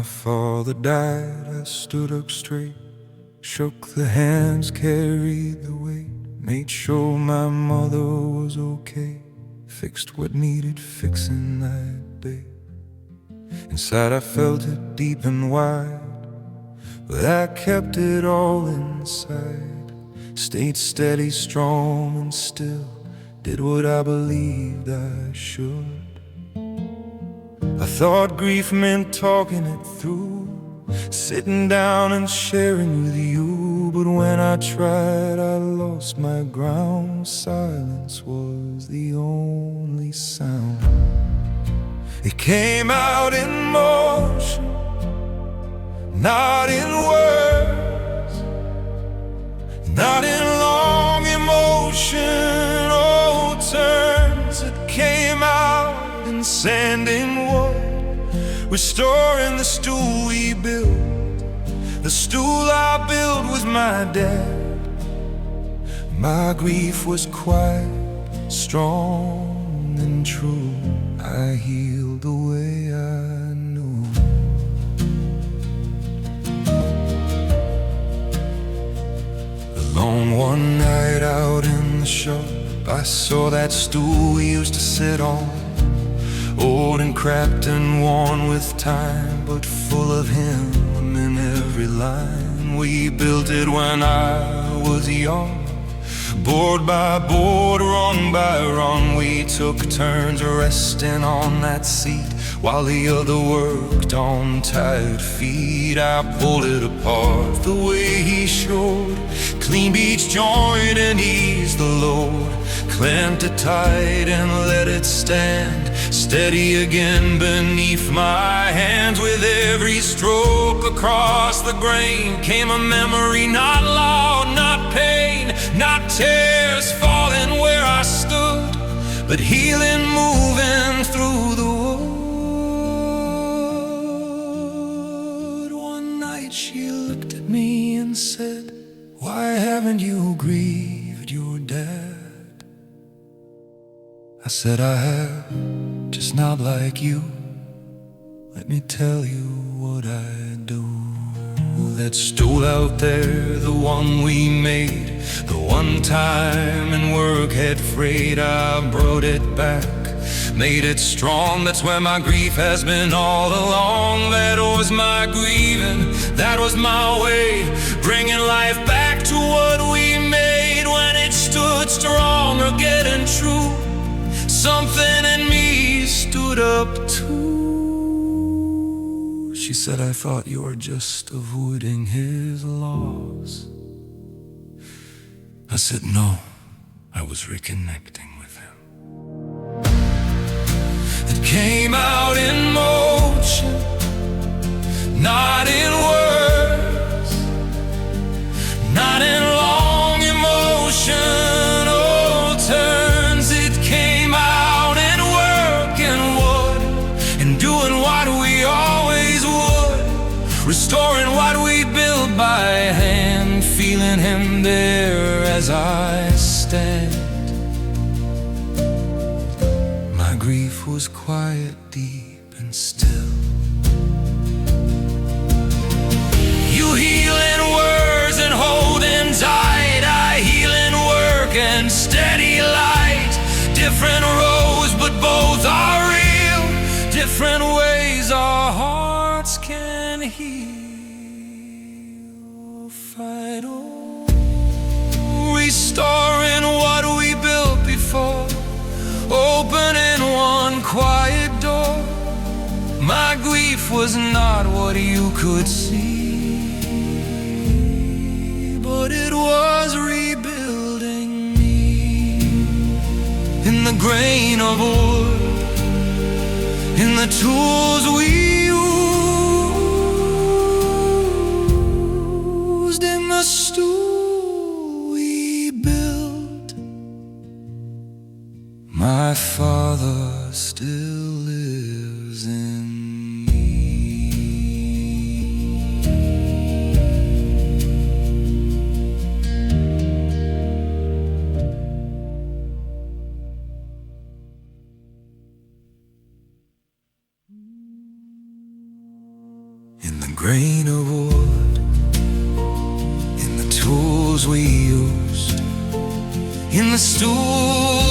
my father died, I stood up straight, shook the hands, carried the weight, made sure my mother was okay, fixed what needed fixing that day. Inside I felt it deep and wide, but I kept it all inside. Stayed steady, strong and still, did what I believed I should. I thought grief meant talking it through, sitting down and sharing with you. But when I tried, I lost my ground. Silence was the only sound. It came out in motion, not in words, not in long emotion or turns. It came out in sanding wood, restoring the stool we built, the stool I built with my dad. My grief was quiet, strong and true. I healed the way I knew. Alone one night out in the shop, I saw that stool we used to sit on, old and cracked and worn with time, but full of him in every line. We built it when I was young, board by board, rung by rung. We took turns resting on that seat while the other worked on tired feet. I pulled it apart the way he showed, cleaned each joint and eased the load, clamped it tight and let it stand steady again beneath my hands. With every stroke across the grain came a memory, not loud, not pain, not tears falling where I stood, but healing moving through the wood. One night she looked at me and said, "Why haven't you grieved your dad?" I said, "I have, just not like you. Let me tell you what I do." That stool out there, the one we made, the one time and work had frayed, I brought it back, made it strong. That's where my grief has been all along. That was my grieving, that was my way, bringing life back to what we made. When it stood strong or getting true, something in me stood up too. She said, "I thought you were just avoiding his loss." I said, "No, I was reconnecting with him." It came out in motion, not in words, not in long emotion or turns. It came out in work and wood, and doing what we always would, restoring what we built by hand, feeling him there as I stand. My grief was quiet, deep and still. You heal in words and holding tight, I heal in work and steady light. Different roads, but both are real. Different ways our hearts can heal. Fight on, restoring what we built before, opening one quiet door. My grief was not what you could see, but it was rebuilding me in the grain of wood, in the tools we used, in the stool we built. My father still lives in me. we used in the stool